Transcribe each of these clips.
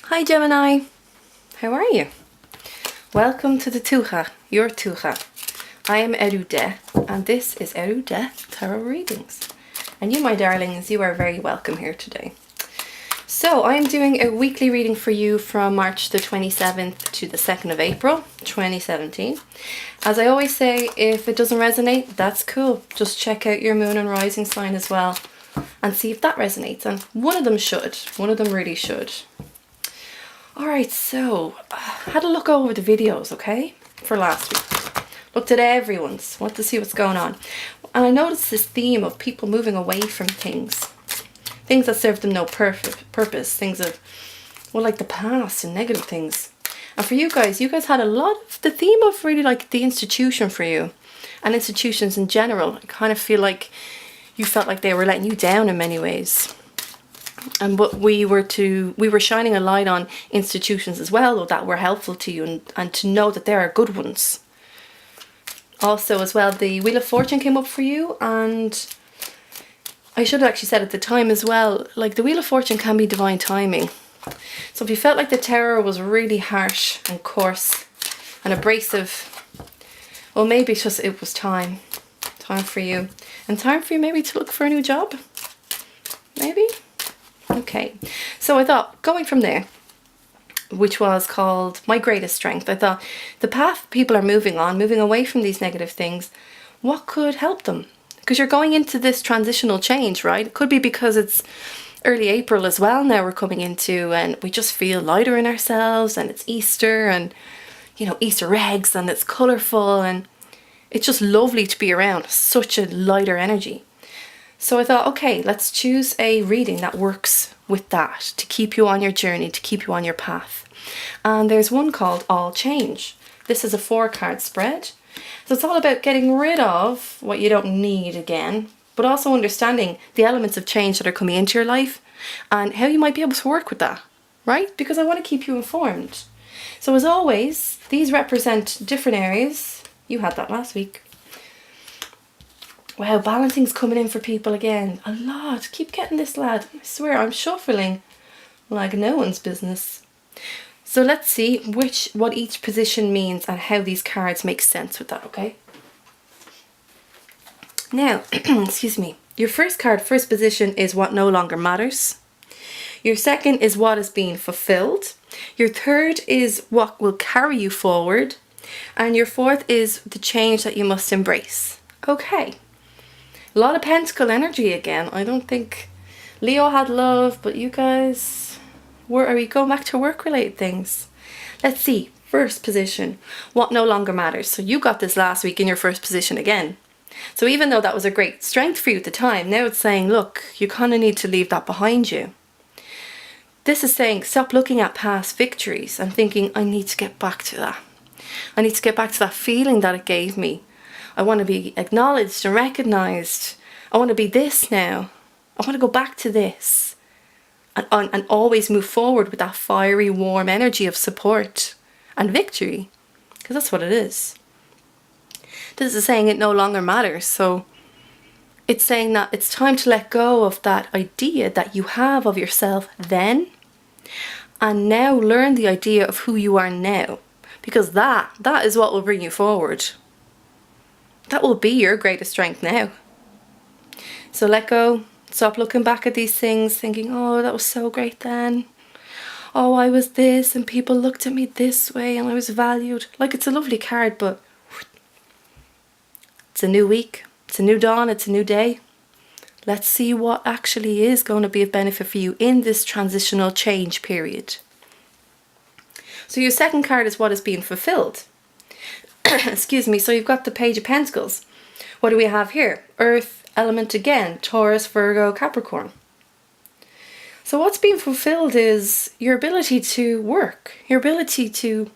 Hi Gemini, how are you? Welcome to the Tuatha, your Tuatha. I am Eriu and this is Eriu Tarot Readings. And you, my darlings, you are very welcome here today. So I am doing a weekly reading for you from March the 27th to the 2nd of April 2017. As I always say, if it doesn't resonate, that's cool. Just check out your moon and rising sign as well and see if that resonates. And one of them should. One of them really should. Alright, so I had a look over the videos, okay, for last week. Looked at everyone's, wanted to see what's going on. And I noticed this theme of people moving away from things. Things that serve them no purpose. Things of, well, like the past and negative things. And for you guys had a lot of the theme of really like the institution for you. And institutions in general. I kind of feel like you felt like they were letting you down in many ways. And what we were shining a light on institutions as well, that were helpful to you and to know that there are good ones. Also as well, the Wheel of Fortune came up for you, and I should have actually said at the time as well, like the Wheel of Fortune can be divine timing. So if you felt like the Tower was really harsh and coarse and abrasive, well, maybe it's just it was time for you, and time for you maybe to look for a new job, maybe. Okay, so I thought, going from there, which was called My Greatest Strength, I thought the path people are moving on, moving away from these negative things, what could help them? Because you're going into this transitional change, right? It could be because it's early April as well now we're coming into, and we just feel lighter in ourselves, and it's Easter, and you know, Easter eggs, and it's colourful, and it's just lovely to be around such a lighter energy. So I thought, okay, let's choose a reading that works with that, to keep you on your journey, to keep you on your path. And there's one called All Change. This is a 4-card spread. So it's all about getting rid of what you don't need again, but also understanding the elements of change that are coming into your life and how you might be able to work with that, right? Because I want to keep you informed. So as always, these represent different areas. You had that last week. Wow, balancing's coming in for people again. A lot. Keep getting this, lad. I swear, I'm shuffling like no one's business. So let's see what each position means and how these cards make sense with that, okay? Now, excuse me. Your first card, first position, is what no longer matters. Your second is what is being fulfilled. Your third is what will carry you forward. And your fourth is the change that you must embrace. Okay. A lot of pentacle energy again. I don't think Leo had love, but you guys, are we going back to work-related things? Let's see. First position, what no longer matters. So you got this last week in your first position again. So even though that was a great strength for you at the time, now it's saying, look, you kind of need to leave that behind you. This is saying, stop looking at past victories and thinking, I need to get back to that. I need to get back to that feeling that it gave me. I want to be acknowledged and recognised. I want to be this now. I want to go back to this. And always move forward with that fiery, warm energy of support and victory. Because that's what it is. This is saying it no longer matters. So it's saying that it's time to let go of that idea that you have of yourself then. And now learn the idea of who you are now. Because that is what will bring you forward. That will be your greatest strength now. So let go. Stop looking back at these things thinking, oh, that was so great then. Oh, I was this and people looked at me this way and I was valued. Like, it's a lovely card, but it's a new week. It's a new dawn. It's a new day. Let's see what actually is going to be of benefit for you in this transitional change period. So your second card is what is being fulfilled. Excuse me, so you've got the Page of Pentacles. What do we have here? Earth element again, Taurus, Virgo, Capricorn. So what's being fulfilled is your ability to work, your ability to,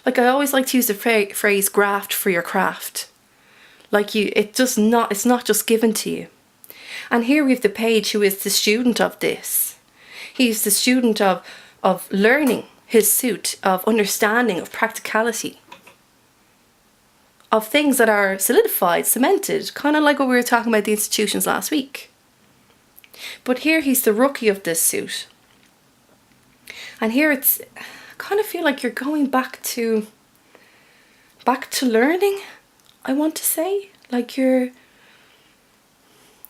like I always like to use the phrase graft for your craft. Like it's not just given to you. And here we have the Page, who is the student of this. He's the student of learning his suit, of understanding, of practicality. Of things that are solidified, cemented, kind of like what we were talking about the institutions last week. But here he's the rookie of this suit. And here I kind of feel like you're going back to learning, I want to say. Like you've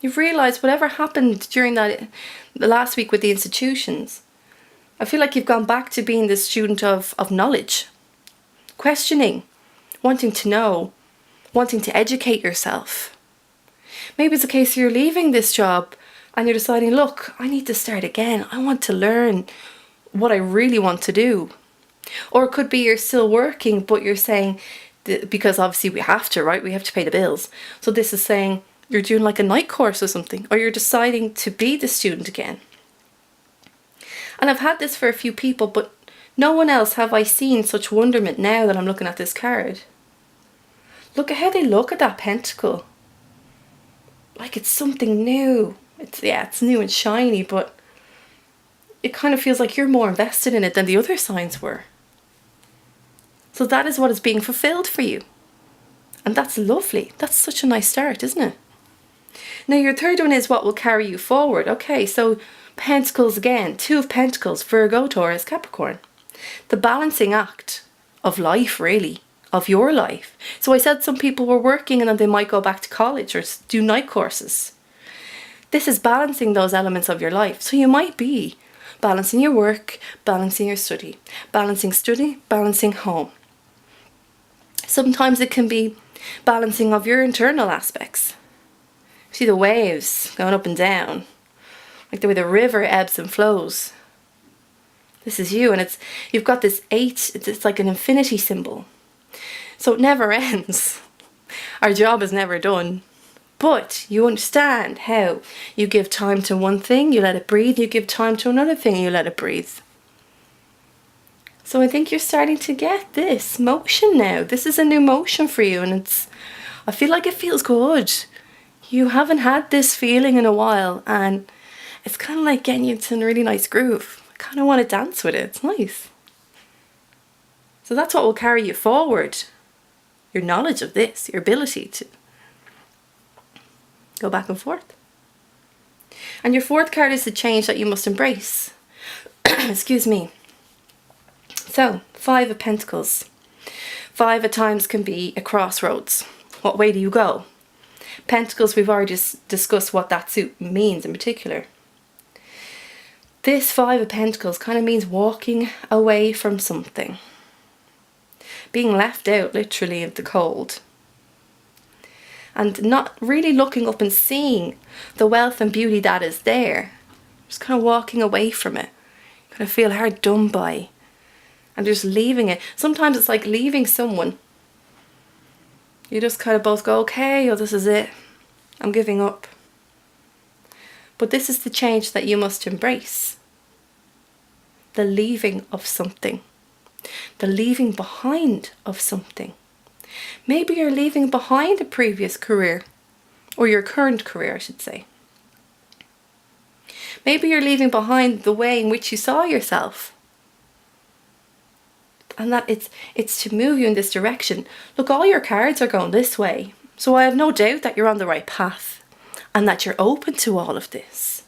realised whatever happened during the last week with the institutions. I feel like you've gone back to being the student of knowledge, questioning, wanting to know, wanting to educate yourself. Maybe it's a case you're leaving this job and you're deciding, look, I need to start again. I want to learn what I really want to do. Or it could be you're still working, but you're saying, because obviously we have to, right? We have to pay the bills. So this is saying you're doing like a night course or something, or you're deciding to be the student again. And I've had this for a few people, but no one else have I seen such wonderment now that I'm looking at this card. Look at how they look at that pentacle. Like it's something new. It's new and shiny, but it kind of feels like you're more invested in it than the other signs were. So that is what is being fulfilled for you. And that's lovely. That's such a nice start, isn't it? Now your third one is what will carry you forward. Okay, so Pentacles again. 2 of Pentacles, Virgo, Taurus, Capricorn. The balancing act of life, really. Of your life. So I said some people were working and then they might go back to college or do night courses. This is balancing those elements of your life. So you might be balancing your work, balancing your study, balancing home. Sometimes it can be balancing of your internal aspects. See the waves going up and down, like the way the river ebbs and flows. This is you, and you've got this 8, it's like an infinity symbol. So it never ends. Our job is never done. But you understand how you give time to one thing, you let it breathe, you give time to another thing, you let it breathe. So I think you're starting to get this motion now. This is a new motion for you, and I feel like it feels good. You haven't had this feeling in a while, and it's kind of like getting you into a really nice groove. I kind of want to dance with it. It's nice. So that's what will carry you forward. Your knowledge of this, your ability to go back and forth. And your 4th card is the change that you must embrace. Excuse me. So, 5 of Pentacles. 5 at times can be a crossroads. What way do you go? Pentacles, we've already just discussed what that suit means in particular. This 5 of Pentacles kind of means walking away from something. Being left out, literally, of the cold. And not really looking up and seeing the wealth and beauty that is there. Just kind of walking away from it. Kind of feel hard done by. And just leaving it. Sometimes it's like leaving someone. You just kind of both go, okay, this is it. I'm giving up. But this is the change that you must embrace. The leaving of something. The leaving behind of something. Maybe you're leaving behind a previous career. Or your current career, I should say. Maybe you're leaving behind the way in which you saw yourself. And that it's to move you in this direction. Look, all your cards are going this way. So I have no doubt that you're on the right path. And that you're open to all of this.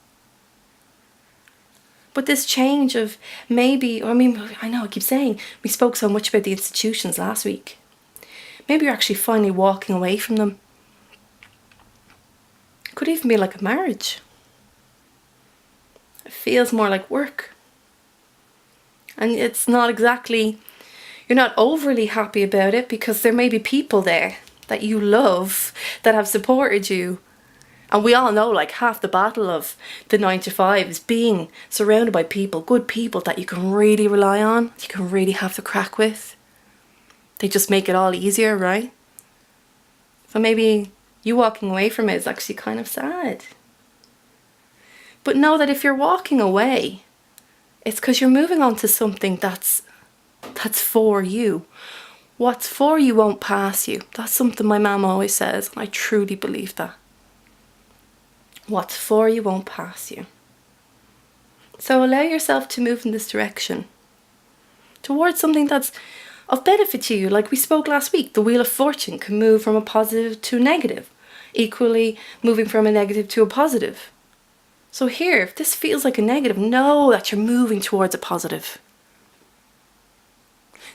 But this change of maybe, I know I keep saying, we spoke so much about the institutions last week. Maybe you're actually finally walking away from them. It could even be like a marriage. It feels more like work. And it's not exactly, you're not overly happy about it because there may be people there that you love that have supported you. And we all know like half the battle of the 9 to 5 is being surrounded by people, good people that you can really rely on, you can really have the crack with. They just make it all easier, right? So maybe you walking away from it is actually kind of sad. But know that if you're walking away, it's because you're moving on to something that's for you. What's for you won't pass you. That's something my mum always says, and I truly believe that. What's for you won't pass you. So allow yourself to move in this direction. Towards something that's of benefit to you. Like we spoke last week, the Wheel of Fortune can move from a positive to a negative. Equally, moving from a negative to a positive. So here, if this feels like a negative, know that you're moving towards a positive.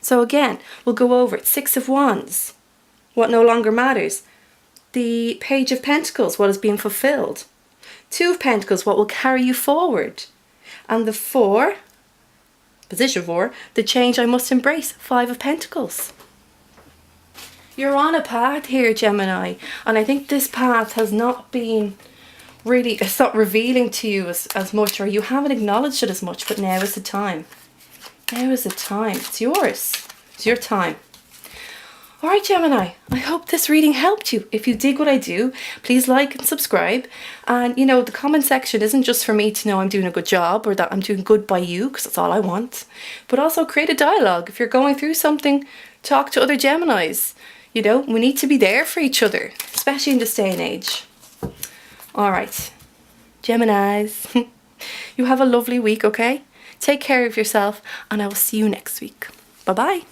So again, we'll go over it. Six of Wands, what no longer matters. The Page of Pentacles, what is being fulfilled. Two of Pentacles, what will carry you forward. And the Four, position 4, the change I must embrace. Five of Pentacles. You're on a path here, Gemini, and I think this path has not been really, it's not revealing to you as much, or you haven't acknowledged it as much, but now is the time. Now is the time. It's yours. It's your time. Alright, Gemini, I hope this reading helped you. If you dig what I do, please like and subscribe. And you know, the comment section isn't just for me to know I'm doing a good job or that I'm doing good by you, because that's all I want. But also create a dialogue. If you're going through something, talk to other Geminis. You know, we need to be there for each other, especially in this day and age. Alright, Geminis, you have a lovely week, okay? Take care of yourself, and I will see you next week. Bye-bye.